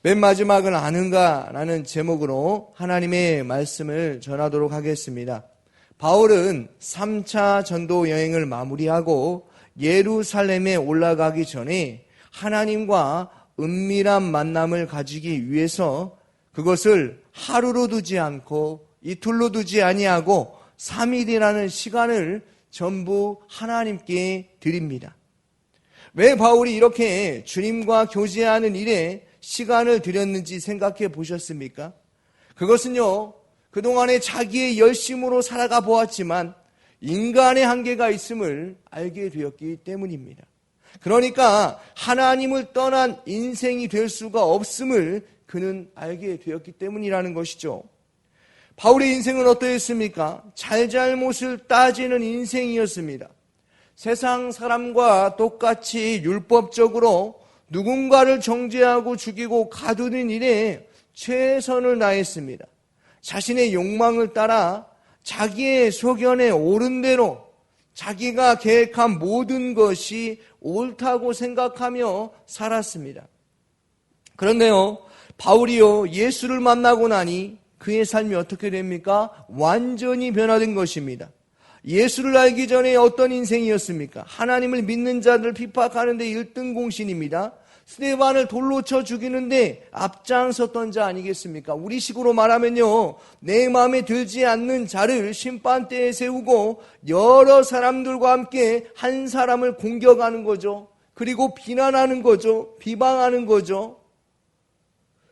맨 마지막은 아는가? 라는 제목으로 하나님의 말씀을 전하도록 하겠습니다. 바울은 3차 전도 여행을 마무리하고 예루살렘에 올라가기 전에 하나님과 은밀한 만남을 가지기 위해서 그것을 하루로 두지 않고 이틀로 두지 아니하고 3일이라는 시간을 전부 하나님께 드립니다. 왜 바울이 이렇게 주님과 교제하는 일에 시간을 들였는지 생각해 보셨습니까? 그것은요, 그동안에 자기의 열심으로 살아가 보았지만 인간의 한계가 있음을 알게 되었기 때문입니다. 그러니까 하나님을 떠난 인생이 될 수가 없음을 그는 알게 되었기 때문이라는 것이죠. 바울의 인생은 어떠했습니까? 잘잘못을 따지는 인생이었습니다. 세상 사람과 똑같이 율법적으로 누군가를 정죄하고 죽이고 가두는 일에 최선을 다했습니다. 자신의 욕망을 따라 자기의 소견에 옳은 대로 자기가 계획한 모든 것이 옳다고 생각하며 살았습니다. 그런데요, 바울이요, 예수를 만나고 나니 그의 삶이 어떻게 됩니까? 완전히 변화된 것입니다. 예수를 알기 전에 어떤 인생이었습니까? 하나님을 믿는 자들을 비박하는 데 1등 공신입니다. 스데반을 돌로 쳐 죽이는데 앞장섰던 자 아니겠습니까? 우리식으로 말하면요, 내 마음에 들지 않는 자를 심판대에 세우고 여러 사람들과 함께 한 사람을 공격하는 거죠. 그리고 비난하는 거죠. 비방하는 거죠.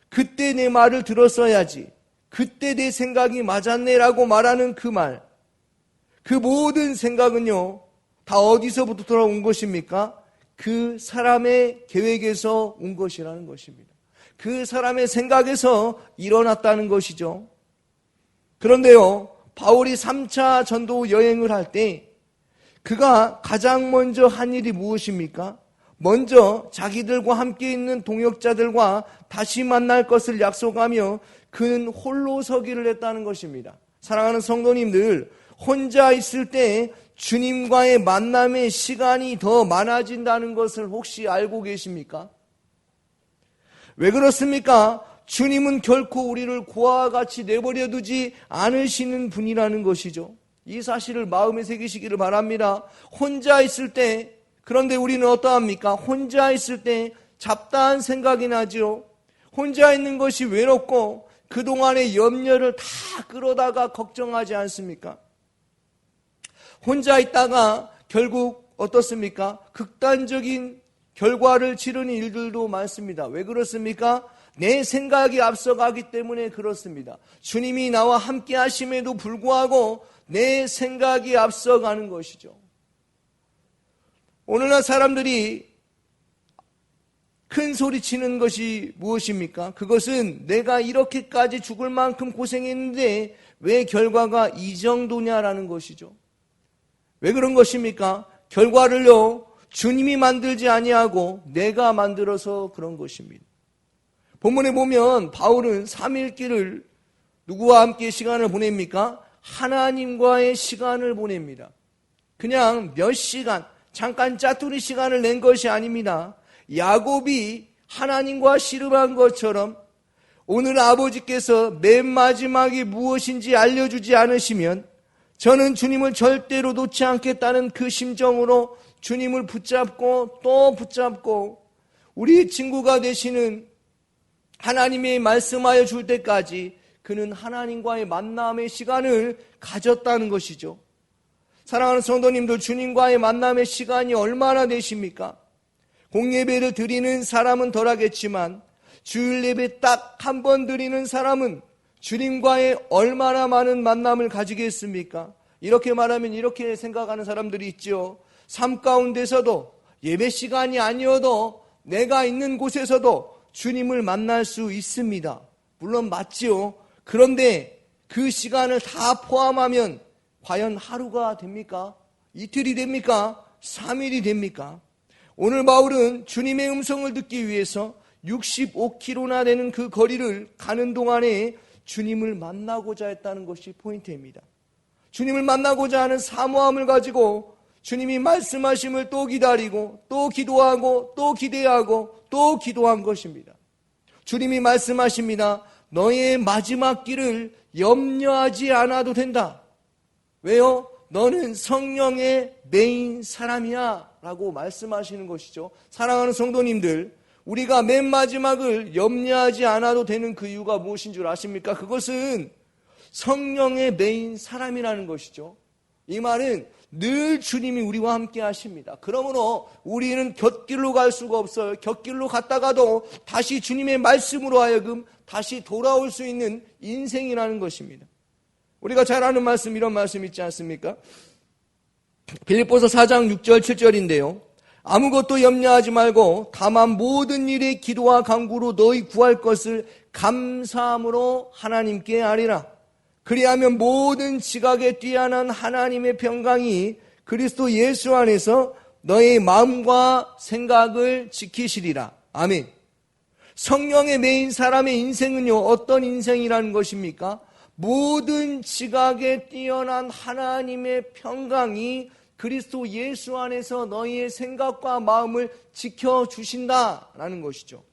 그때 내 말을 들었어야지, 그때 내 생각이 맞았네라고 말하는 그 말, 그 모든 생각은요, 다 어디서부터 돌아온 것입니까? 그 사람의 계획에서 온 것이라는 것입니다. 그 사람의 생각에서 일어났다는 것이죠. 그런데요, 바울이 3차 전도 여행을 할 때 그가 가장 먼저 한 일이 무엇입니까? 먼저 자기들과 함께 있는 동역자들과 다시 만날 것을 약속하며 그는 홀로 서기를 했다는 것입니다. 사랑하는 성도님들, 혼자 있을 때 주님과의 만남의 시간이 더 많아진다는 것을 혹시 알고 계십니까? 왜 그렇습니까? 주님은 결코 우리를 고아와 같이 내버려 두지 않으시는 분이라는 것이죠. 이 사실을 마음에 새기시기를 바랍니다. 혼자 있을 때, 그런데 우리는 어떠합니까? 혼자 있을 때 잡다한 생각이 나죠. 혼자 있는 것이 외롭고 그동안의 염려를 다 끌어다가 걱정하지 않습니까? 혼자 있다가 결국 어떻습니까? 극단적인 결과를 치르는 일들도 많습니다. 왜 그렇습니까? 내 생각이 앞서가기 때문에 그렇습니다. 주님이 나와 함께 하심에도 불구하고 내 생각이 앞서가는 것이죠. 오늘날 사람들이 큰 소리 치는 것이 무엇입니까? 그것은 내가 이렇게까지 죽을 만큼 고생했는데 왜 결과가 이 정도냐라는 것이죠. 왜 그런 것입니까? 결과를요, 주님이 만들지 아니하고 내가 만들어서 그런 것입니다. 본문에 보면 바울은 3일길을 누구와 함께 시간을 보냅니까? 하나님과의 시간을 보냅니다. 그냥 몇 시간, 잠깐 짜투리 시간을 낸 것이 아닙니다. 야곱이 하나님과 씨름한 것처럼 오늘 아버지께서 맨 마지막이 무엇인지 알려주지 않으시면 저는 주님을 절대로 놓지 않겠다는 그 심정으로 주님을 붙잡고 또 붙잡고 우리 친구가 되시는 하나님의 말씀하여 줄 때까지 그는 하나님과의 만남의 시간을 가졌다는 것이죠. 사랑하는 성도님들, 주님과의 만남의 시간이 얼마나 되십니까? 공예배를 드리는 사람은 덜하겠지만 주일 예배 딱 한 번 드리는 사람은 주님과의 얼마나 많은 만남을 가지겠습니까? 이렇게 말하면 이렇게 생각하는 사람들이 있죠. 삶 가운데서도 예배 시간이 아니어도 내가 있는 곳에서도 주님을 만날 수 있습니다. 물론 맞지요. 그런데 그 시간을 다 포함하면 과연 하루가 됩니까? 이틀이 됩니까? 3일이 됩니까? 오늘 바울은 주님의 음성을 듣기 위해서 65km나 되는 그 거리를 가는 동안에 주님을 만나고자 했다는 것이 포인트입니다. 주님을 만나고자 하는 사모함을 가지고 주님이 말씀하심을 또 기다리고 또 기도하고 또 기대하고 또 기도한 것입니다. 주님이 말씀하십니다. 너의 마지막 길을 염려하지 않아도 된다. 왜요? 너는 성령의 메인 사람이야 라고 말씀하시는 것이죠. 사랑하는 성도님들, 우리가 맨 마지막을 염려하지 않아도 되는 그 이유가 무엇인 줄 아십니까? 그것은 성령의 메인 사람이라는 것이죠. 이 말은 늘 주님이 우리와 함께 하십니다. 그러므로 우리는 곁길로 갈 수가 없어요. 곁길로 갔다가도 다시 주님의 말씀으로 하여금 다시 돌아올 수 있는 인생이라는 것입니다. 우리가 잘 아는 말씀, 이런 말씀 있지 않습니까? 빌립보서 4장 6절 7절인데요. 아무것도 염려하지 말고 다만 모든 일에 기도와 간구로 너희 구할 것을 감사함으로 하나님께 아뢰라. 그리하면 모든 지각에 뛰어난 하나님의 평강이 그리스도 예수 안에서 너의 마음과 생각을 지키시리라. 아멘. 성령의 메인 사람의 인생은요, 어떤 인생이라는 것입니까? 모든 지각에 뛰어난 하나님의 평강이 그리스도 예수 안에서 너희의 생각과 마음을 지켜주신다라는 것이죠.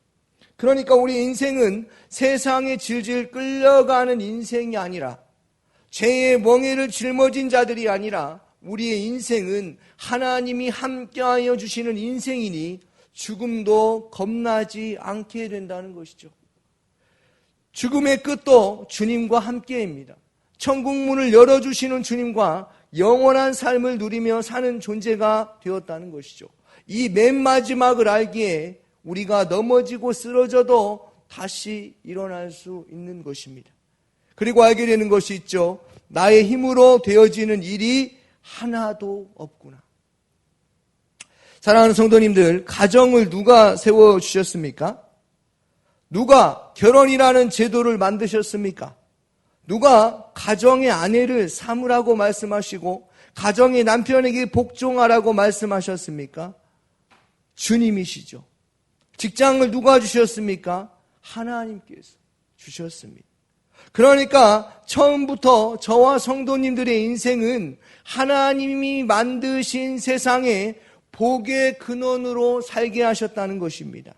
그러니까 우리 인생은 세상에 질질 끌려가는 인생이 아니라, 죄의 멍에를 짊어진 자들이 아니라, 우리의 인생은 하나님이 함께하여 주시는 인생이니 죽음도 겁나지 않게 된다는 것이죠. 죽음의 끝도 주님과 함께입니다. 천국 문을 열어주시는 주님과 영원한 삶을 누리며 사는 존재가 되었다는 것이죠. 이 맨 마지막을 알기에 우리가 넘어지고 쓰러져도 다시 일어날 수 있는 것입니다. 그리고 알게 되는 것이 있죠. 나의 힘으로 되어지는 일이 하나도 없구나. 사랑하는 성도님들, 가정을 누가 세워주셨습니까? 누가 결혼이라는 제도를 만드셨습니까? 누가 가정의 아내를 삼으라고 말씀하시고 가정의 남편에게 복종하라고 말씀하셨습니까? 주님이시죠. 직장을 누가 주셨습니까? 하나님께서 주셨습니다. 그러니까 처음부터 저와 성도님들의 인생은 하나님이 만드신 세상에 복의 근원으로 살게 하셨다는 것입니다.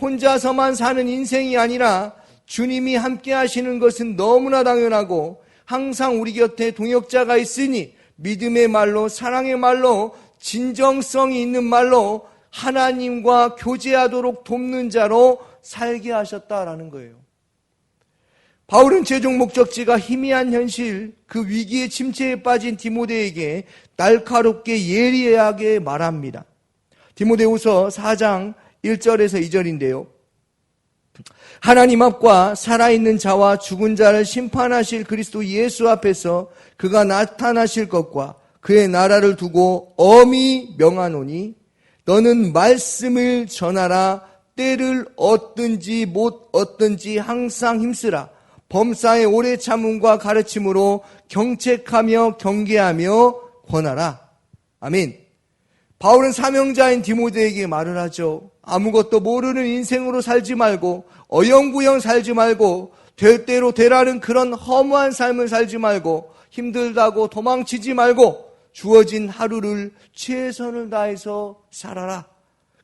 혼자서만 사는 인생이 아니라 주님이 함께 하시는 것은 너무나 당연하고, 항상 우리 곁에 동역자가 있으니 믿음의 말로, 사랑의 말로, 진정성이 있는 말로 하나님과 교제하도록 돕는 자로 살게 하셨다라는 거예요. 바울은 최종 목적지가 희미한 현실, 그 위기의 침체에 빠진 디모데에게 날카롭게 예리하게 말합니다. 디모데후서 4장 1절에서 2절인데요. 하나님 앞과 살아있는 자와 죽은 자를 심판하실 그리스도 예수 앞에서 그가 나타나실 것과 그의 나라를 두고 엄히 명하노니 너는 말씀을 전하라. 때를 얻든지 못 얻든지 항상 힘쓰라. 범사의 오래 참음과 가르침으로 경책하며 경계하며 권하라. 아멘. 바울은 사명자인 디모데에게 말을 하죠. 아무것도 모르는 인생으로 살지 말고, 어영부영 살지 말고, 될 대로 되라는 그런 허무한 삶을 살지 말고, 힘들다고 도망치지 말고 주어진 하루를 최선을 다해서 살아라.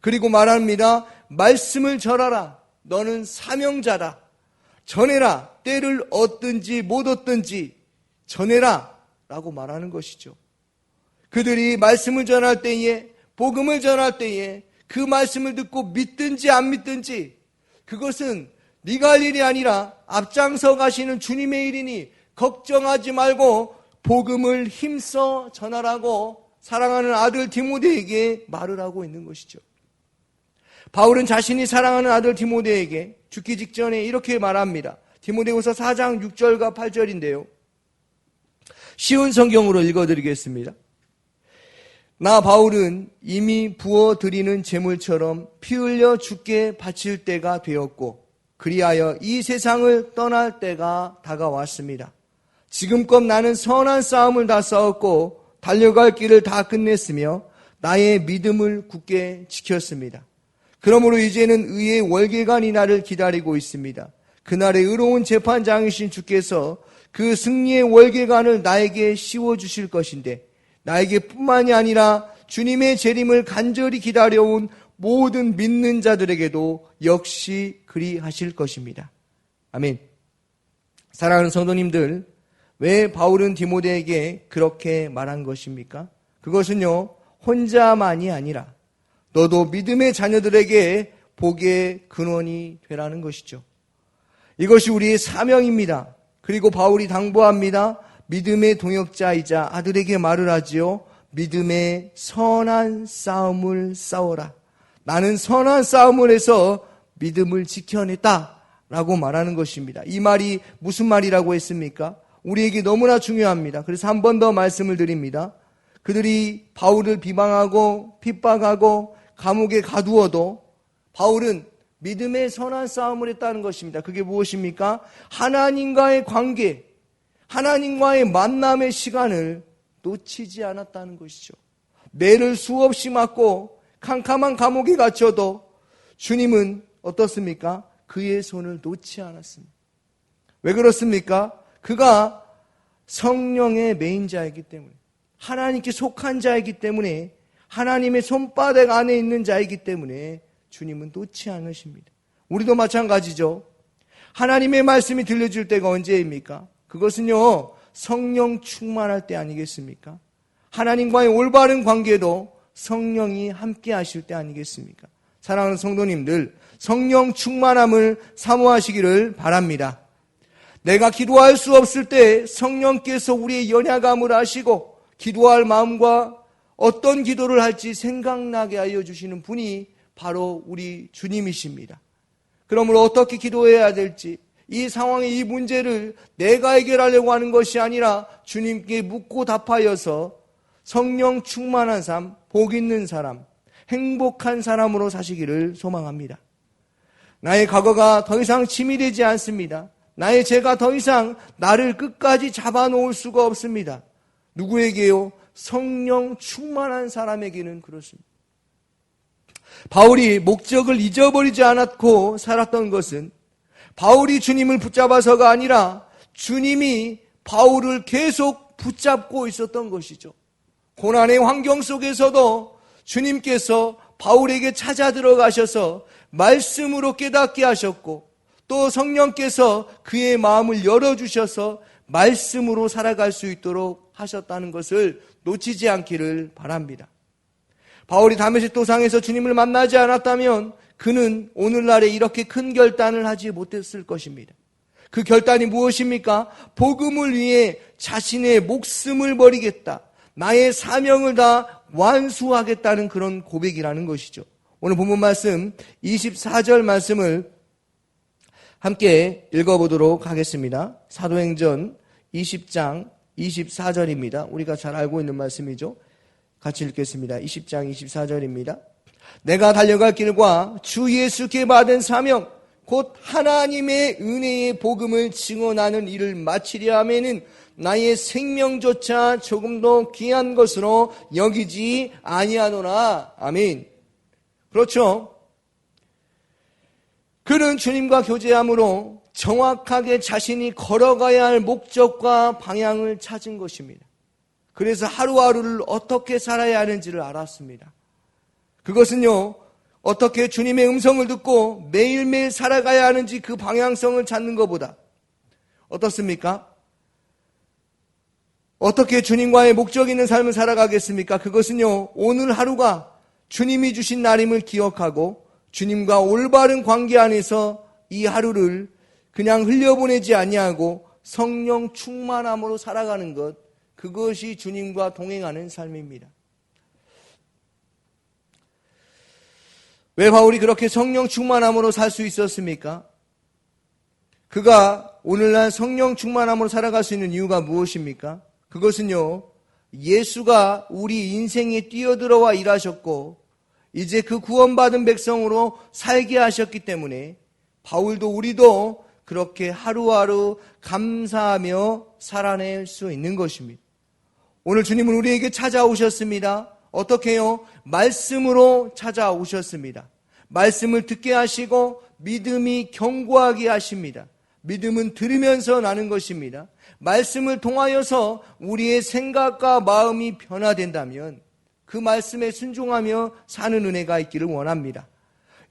그리고 말합니다. 말씀을 전하라. 너는 사명자다. 전해라. 때를 얻든지 못 얻든지 전해라 라고 말하는 것이죠. 그들이 말씀을 전할 때에, 복음을 전할 때에 그 말씀을 듣고 믿든지 안 믿든지 그것은 네가 할 일이 아니라 앞장서 가시는 주님의 일이니 걱정하지 말고 복음을 힘써 전하라고 사랑하는 아들 디모데에게 말을 하고 있는 것이죠. 바울은 자신이 사랑하는 아들 디모데에게 죽기 직전에 이렇게 말합니다. 디모데후서 4장 6절과 8절인데요. 쉬운 성경으로 읽어드리겠습니다. 나 바울은 이미 부어드리는 제물처럼 피 흘려 죽게 바칠 때가 되었고 그리하여 이 세상을 떠날 때가 다가왔습니다. 지금껏 나는 선한 싸움을 다 싸웠고 달려갈 길을 다 끝냈으며 나의 믿음을 굳게 지켰습니다. 그러므로 이제는 의의 월계관이 나를 기다리고 있습니다. 그날의 의로운 재판장이신 주께서 그 승리의 월계관을 나에게 씌워주실 것인데 나에게 뿐만이 아니라 주님의 재림을 간절히 기다려온 모든 믿는 자들에게도 역시 그리하실 것입니다. 아멘. 사랑하는 성도님들, 왜 바울은 디모데에게 그렇게 말한 것입니까? 그것은요, 혼자만이 아니라 너도 믿음의 자녀들에게 복의 근원이 되라는 것이죠. 이것이 우리의 사명입니다. 그리고 바울이 당부합니다. 믿음의 동역자이자 아들에게 말을 하지요. 믿음의 선한 싸움을 싸워라. 나는 선한 싸움을 해서 믿음을 지켜냈다 라고 말하는 것입니다. 이 말이 무슨 말이라고 했습니까? 우리에게 너무나 중요합니다. 그래서 한 번 더 말씀을 드립니다. 그들이 바울을 비방하고 핍박하고 감옥에 가두어도 바울은 믿음의 선한 싸움을 했다는 것입니다. 그게 무엇입니까? 하나님과의 관계, 하나님과의 만남의 시간을 놓치지 않았다는 것이죠. 매를 수없이 맞고 캄캄한 감옥에 갇혀도 주님은 어떻습니까? 그의 손을 놓지 않았습니다. 왜 그렇습니까? 그가 성령의 메인자이기 때문에, 하나님께 속한 자이기 때문에, 하나님의 손바닥 안에 있는 자이기 때문에 주님은 놓지 않으십니다. 우리도 마찬가지죠. 하나님의 말씀이 들려줄 때가 언제입니까? 그것은요, 성령 충만할 때 아니겠습니까? 하나님과의 올바른 관계도 성령이 함께 하실 때 아니겠습니까? 사랑하는 성도님들, 성령 충만함을 사모하시기를 바랍니다. 내가 기도할 수 없을 때 성령께서 우리의 연약함을 아시고 기도할 마음과 어떤 기도를 할지 생각나게 하여 주시는 분이 바로 우리 주님이십니다. 그러므로 어떻게 기도해야 될지, 이 상황의 이 문제를 내가 해결하려고 하는 것이 아니라 주님께 묻고 답하여서 성령 충만한 삶, 복 있는 사람, 행복한 사람으로 사시기를 소망합니다. 나의 과거가 더 이상 치밀되지 않습니다. 나의 죄가 더 이상 나를 끝까지 잡아놓을 수가 없습니다. 누구에게요? 성령 충만한 사람에게는 그렇습니다. 바울이 목적을 잊어버리지 않았고 살았던 것은 바울이 주님을 붙잡아서가 아니라 주님이 바울을 계속 붙잡고 있었던 것이죠. 고난의 환경 속에서도 주님께서 바울에게 찾아 들어가셔서 말씀으로 깨닫게 하셨고, 또 성령께서 그의 마음을 열어주셔서 말씀으로 살아갈 수 있도록 하셨다는 것을 놓치지 않기를 바랍니다. 바울이 다메섹 도상에서 주님을 만나지 않았다면 그는 오늘날에 이렇게 큰 결단을 하지 못했을 것입니다. 그 결단이 무엇입니까? 복음을 위해 자신의 목숨을 버리겠다, 나의 사명을 다 완수하겠다는 그런 고백이라는 것이죠. 오늘 본문 말씀 24절 말씀을 함께 읽어보도록 하겠습니다. 사도행전 20장 24절입니다. 우리가 잘 알고 있는 말씀이죠. 같이 읽겠습니다. 20장 24절입니다. 내가 달려갈 길과 주 예수께 받은 사명, 곧 하나님의 은혜의 복음을 증언하는 일을 마치려 하면은 나의 생명조차 조금도 귀한 것으로 여기지 아니하노라. 아멘. 그렇죠. 그는 주님과 교제함으로 정확하게 자신이 걸어가야 할 목적과 방향을 찾은 것입니다. 그래서 하루하루를 어떻게 살아야 하는지를 알았습니다. 그것은요, 어떻게 주님의 음성을 듣고 매일매일 살아가야 하는지 그 방향성을 찾는 것보다 어떻습니까? 어떻게 주님과의 목적 있는 삶을 살아가겠습니까? 그것은요, 오늘 하루가 주님이 주신 날임을 기억하고 주님과 올바른 관계 안에서 이 하루를 그냥 흘려보내지 아니하고 성령 충만함으로 살아가는 것, 그것이 주님과 동행하는 삶입니다. 왜 바울이 그렇게 성령 충만함으로 살 수 있었습니까? 그가 오늘날 성령 충만함으로 살아갈 수 있는 이유가 무엇입니까? 그것은요, 예수가 우리 인생에 뛰어들어와 일하셨고 이제 그 구원받은 백성으로 살게 하셨기 때문에 바울도 우리도 그렇게 하루하루 감사하며 살아낼 수 있는 것입니다. 오늘 주님은 우리에게 찾아오셨습니다. 어떻게요? 말씀으로 찾아오셨습니다. 말씀을 듣게 하시고 믿음이 견고하게 하십니다. 믿음은 들으면서 나는 것입니다. 말씀을 통하여서 우리의 생각과 마음이 변화된다면 그 말씀에 순종하며 사는 은혜가 있기를 원합니다.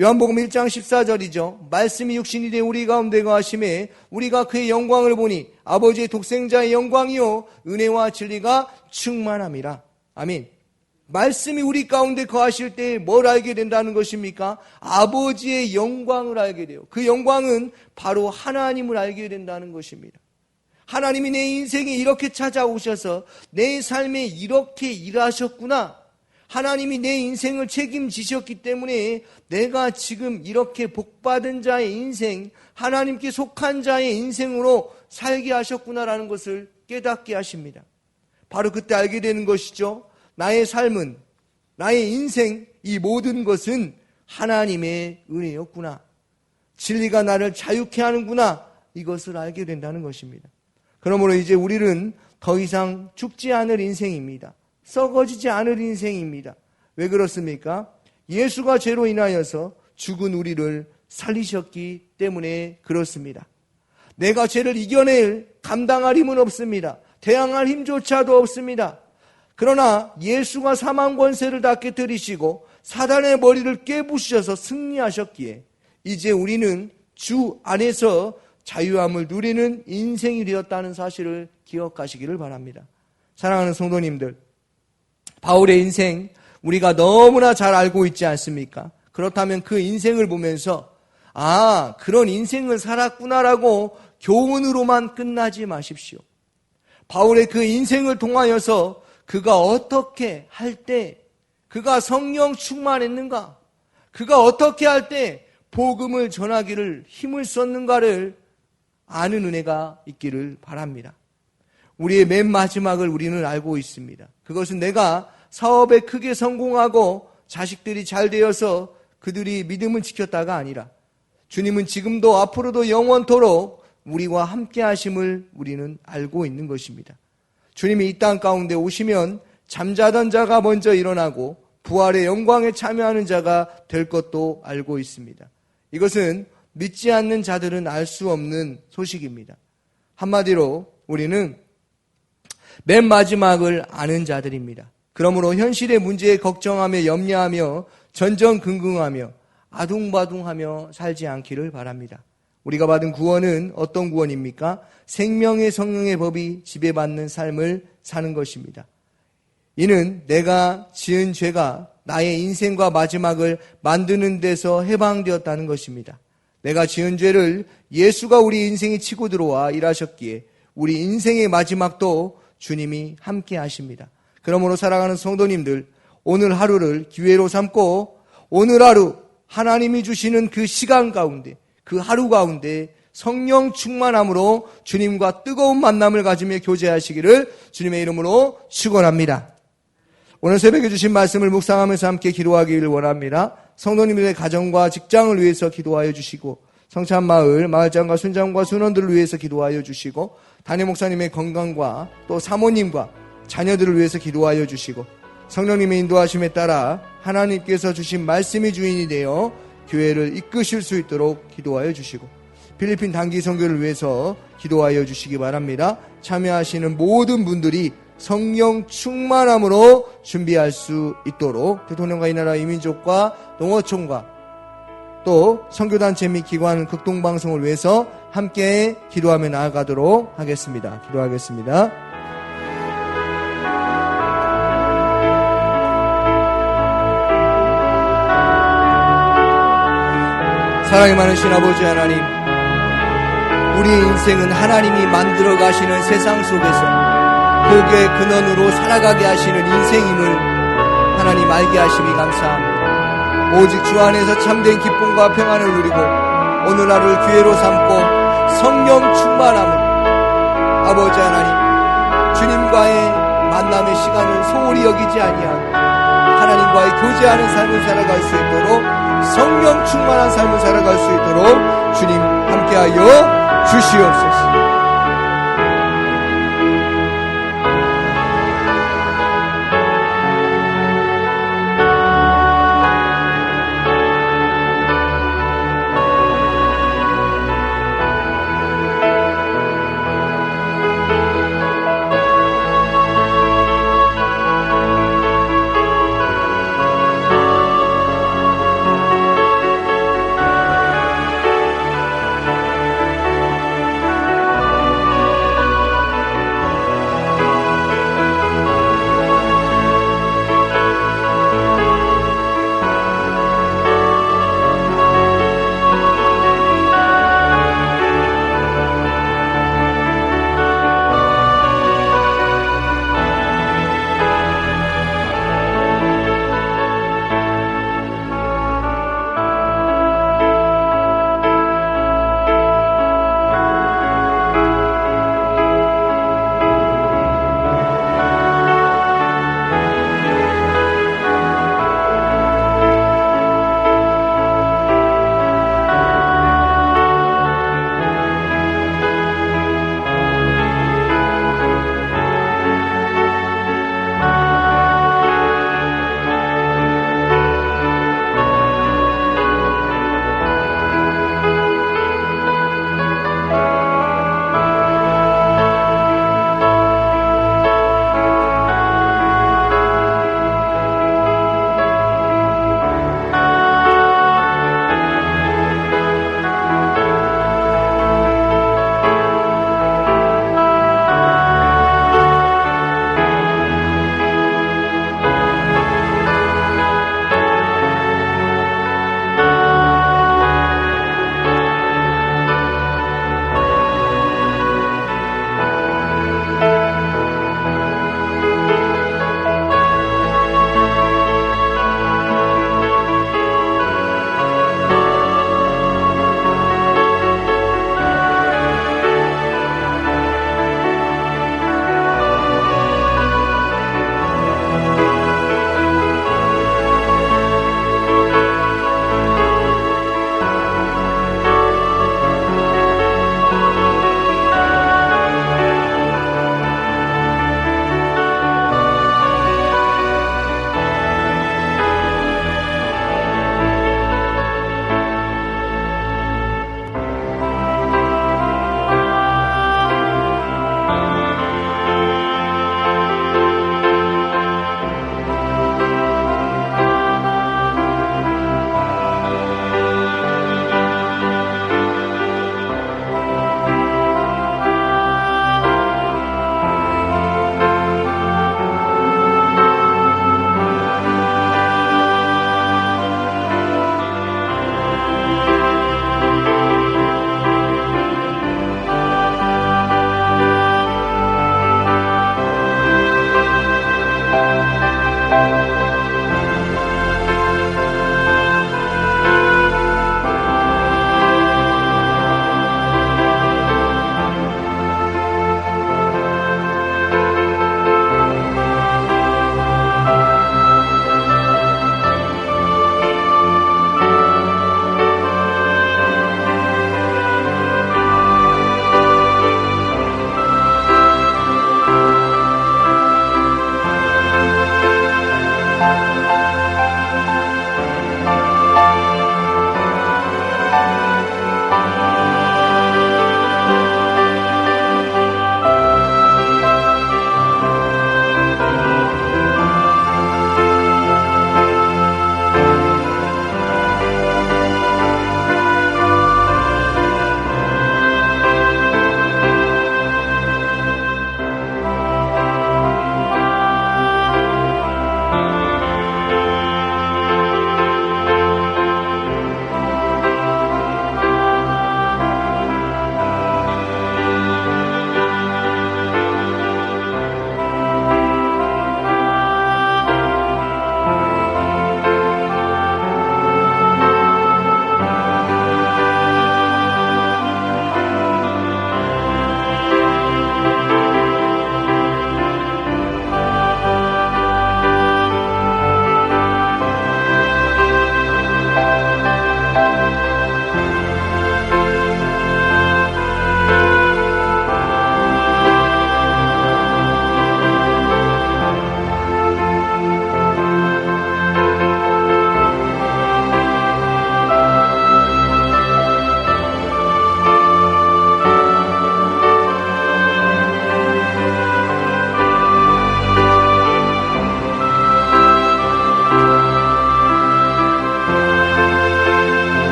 요한복음 1장 14절이죠. 말씀이 육신이 되어 우리 가운데 거하심에 우리가 그의 영광을 보니 아버지의 독생자의 영광이요 은혜와 진리가 충만함이라. 아멘. 말씀이 우리 가운데 거하실 때 뭘 알게 된다는 것입니까? 아버지의 영광을 알게 돼요. 그 영광은 바로 하나님을 알게 된다는 것입니다. 하나님이 내 인생에 이렇게 찾아오셔서 내 삶에 이렇게 일하셨구나. 하나님이 내 인생을 책임지셨기 때문에 내가 지금 이렇게 복받은 자의 인생, 하나님께 속한 자의 인생으로 살게 하셨구나라는 것을 깨닫게 하십니다. 바로 그때 알게 되는 것이죠. 나의 삶은, 나의 인생, 이 모든 것은 하나님의 은혜였구나. 진리가 나를 자유케 하는구나. 이것을 알게 된다는 것입니다. 그러므로 이제 우리는 더 이상 죽지 않을 인생입니다. 썩어지지 않을 인생입니다. 왜 그렇습니까? 예수가 죄로 인하여서 죽은 우리를 살리셨기 때문에 그렇습니다. 내가 죄를 이겨낼 감당할 힘은 없습니다. 대항할 힘조차도 없습니다. 그러나 예수가 사망 권세를 다 깨뜨리시고 사단의 머리를 깨부수셔서 승리하셨기에 이제 우리는 주 안에서 자유함을 누리는 인생이 되었다는 사실을 기억하시기를 바랍니다. 사랑하는 성도님들, 바울의 인생 우리가 너무나 잘 알고 있지 않습니까? 그렇다면 그 인생을 보면서 그런 인생을 살았구나라고 교훈으로만 끝나지 마십시오. 바울의 그 인생을 통하여서 그가 어떻게 할 때 그가 성령 충만했는가? 그가 어떻게 할 때 복음을 전하기를 힘을 썼는가를 아는 은혜가 있기를 바랍니다. 우리의 맨 마지막을 우리는 알고 있습니다. 그것은 내가 사업에 크게 성공하고 자식들이 잘 되어서 그들이 믿음을 지켰다가 아니라 주님은 지금도 앞으로도 영원토록 우리와 함께 하심을 우리는 알고 있는 것입니다. 주님이 이 땅 가운데 오시면 잠자던 자가 먼저 일어나고 부활의 영광에 참여하는 자가 될 것도 알고 있습니다. 이것은 믿지 않는 자들은 알 수 없는 소식입니다. 한마디로 우리는 맨 마지막을 아는 자들입니다. 그러므로 현실의 문제에 걱정하며 염려하며 전전긍긍하며 아둥바둥하며 살지 않기를 바랍니다. 우리가 받은 구원은 어떤 구원입니까? 생명의 성령의 법이 지배받는 삶을 사는 것입니다. 이는 내가 지은 죄가 나의 인생과 마지막을 만드는 데서 해방되었다는 것입니다. 내가 지은 죄를 예수가 우리 인생에 치고 들어와 일하셨기에 우리 인생의 마지막도 주님이 함께 하십니다. 그러므로 사랑하는 성도님들, 오늘 하루를 기회로 삼고 오늘 하루 하나님이 주시는 그 시간 가운데, 그 하루 가운데 성령 충만함으로 주님과 뜨거운 만남을 가지며 교제하시기를 주님의 이름으로 축원합니다. 오늘 새벽에 주신 말씀을 묵상하면서 함께 기도하기를 원합니다. 성도님들의 가정과 직장을 위해서 기도하여 주시고 성찬마을, 마을장과 순장과 순원들을 위해서 기도하여 주시고 담임 목사님의 건강과 또 사모님과 자녀들을 위해서 기도하여 주시고 성령님의 인도하심에 따라 하나님께서 주신 말씀이 주인이 되어 교회를 이끄실 수 있도록 기도하여 주시고 필리핀 단기 선교를 위해서 기도하여 주시기 바랍니다. 참여하시는 모든 분들이 성령 충만함으로 준비할 수 있도록 대통령과 이 나라 이민족과 농어촌과 또 선교단체 및 기관 극동방송을 위해서 함께 기도하며 나아가도록 하겠습니다. 기도하겠습니다. 사랑이 많으신 아버지 하나님, 우리의 인생은 하나님이 만들어 가시는 세상 속에서 복의 근원으로 살아가게 하시는 인생임을 하나님 알게 하심이 감사합니다. 오직 주 안에서 참된 기쁨과 평안을 누리고 오늘 하루를 기회로 삼고 성령 충만함을 아버지 하나님 주님과의 만남의 시간을 소홀히 여기지 아니하고 하나님과의 교제하는 삶을 살아갈 수 있도록 성령 충만한 삶을 살아갈 수 있도록 주님 함께하여 주시옵소서.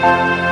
감사합니다.